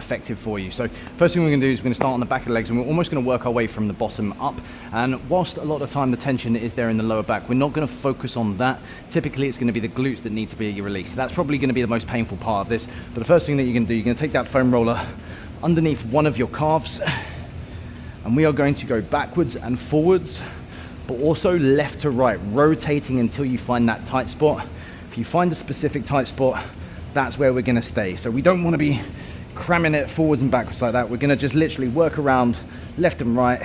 effective for you. So first thing we're going to do is we're going to start on the back of the legs, and we're almost going to work our way from the bottom up. And whilst a lot of the time the tension is there in the lower back, we're not going to focus on that. Typically it's going to be the glutes that need to be released. That's probably going to be the most painful part of this. But the first thing that you're going to do, you're going to take that foam roller underneath one of your calves, and we are going to go backwards and forwards, but also left to right, rotating until you find that tight spot. If you find a specific tight spot, that's where we're going to stay. So we don't want to be cramming it forwards and backwards like that. We're going to just literally work around left and right,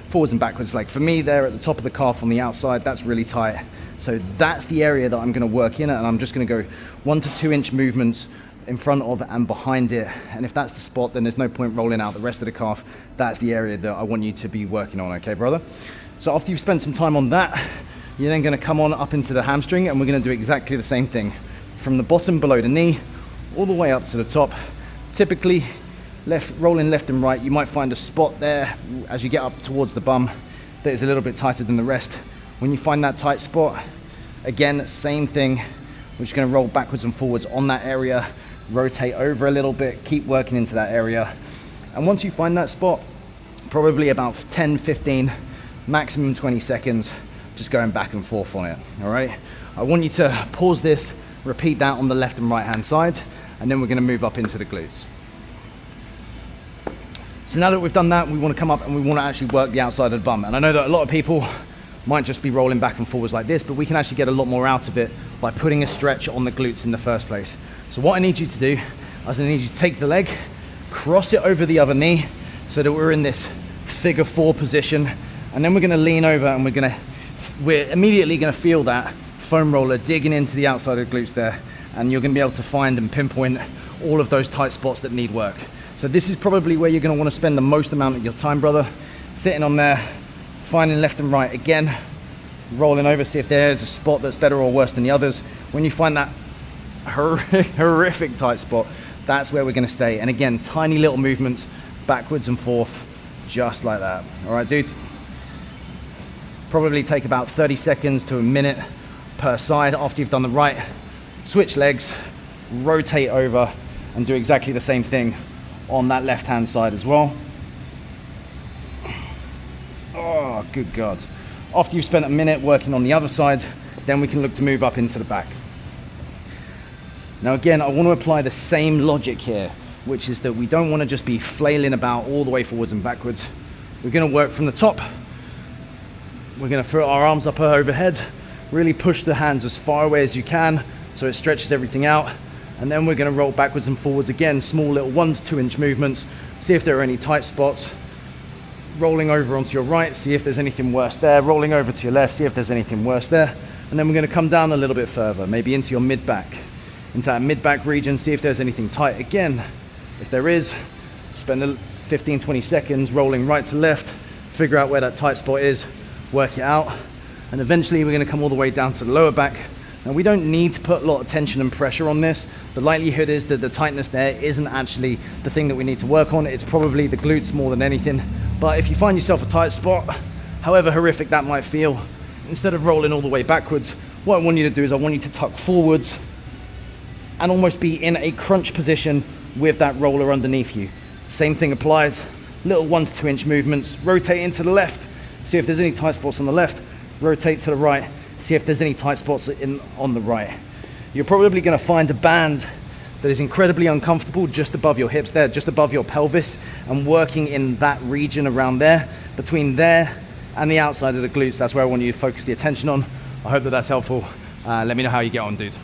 forwards and backwards. Like for me there at the top of the calf on the outside, that's really tight. So that's the area that I'm going to work in at, and I'm just going to go 1 to 2 inch movements in front of and behind it. And if that's the spot, then there's no point rolling out the rest of the calf. That's the area that I want you to be working on, okay, brother? So after you've spent some time on that, you're then going to come on up into the hamstring, and we're going to do exactly the same thing. From the bottom below the knee, all the way up to the top. Typically, rolling left and right, you might find a spot there as you get up towards the bum that is a little bit tighter than the rest. When you find that tight spot, again, same thing. We're just going to roll backwards and forwards on that area, rotate over a little bit, keep working into that area. And once you find that spot, probably about 10, 15, maximum 20 seconds, just going back and forth on it, all right? I want you to pause this, repeat that on the left and right hand side, and then we're going to move up into the glutes. So now that we've done that, we want to come up and we want to actually work the outside of the bum. And I know that a lot of people might just be rolling back and forwards like this, but we can actually get a lot more out of it by putting a stretch on the glutes in the first place. So what I need you to do is I need you to take the leg, cross it over the other knee so that we're in this figure 4 position, and then we're going to lean over, and we're immediately going to feel that foam roller digging into the outside of the glutes there, and you're going to be able to find and pinpoint all of those tight spots that need work. So this is probably where you're going to want to spend the most amount of your time, brother, sitting on there, finding left and right again, rolling over, see if there's a spot that's better or worse than the others. When you find that horrific tight spot, that's where we're going to stay. And again, tiny little movements backwards and forth, just like that. All right, dude? Probably take about 30 seconds to a minute per side. After you've done the right, switch legs, rotate over, and do exactly the same thing on that left hand side as well. Oh, good God. After you've spent a minute working on the other side, then we can look to move up into the back. Now again, I want to apply the same logic here, which is that we don't want to just be flailing about all the way forwards and backwards. We're going to work from the top. We're going to throw our arms up overhead, really push the hands as far away as you can so it stretches everything out. And then we're going to roll backwards and forwards again, small little 1 to 2 inch movements. See if there are any tight spots. Rolling over onto your right, see if there's anything worse there. Rolling over to your left, see if there's anything worse there. And then we're going to come down a little bit further, maybe into your mid-back. Into that mid-back region, see if there's anything tight again. If there is, spend 15, 20 seconds rolling right to left, figure out where that tight spot is, work it out. And eventually we're going to come all the way down to the lower back. Now we don't need to put a lot of tension and pressure on this. The likelihood is that the tightness there isn't actually the thing that we need to work on. It's probably the glutes more than anything. But if you find yourself a tight spot, however horrific that might feel, instead of rolling all the way backwards, what I want you to do is I want you to tuck forwards and almost be in a crunch position with that roller underneath you. Same thing applies, little 1 to 2 inch movements, rotate into the left, see if there's any tight spots on the left, rotate to the right, see if there's any tight spots on the right. You're probably going to find a band that is incredibly uncomfortable just above your hips there, just above your pelvis, and working in that region around there, between there and the outside of the glutes. That's where I want you to focus the attention on. I hope that that's helpful. Let me know how you get on, dude.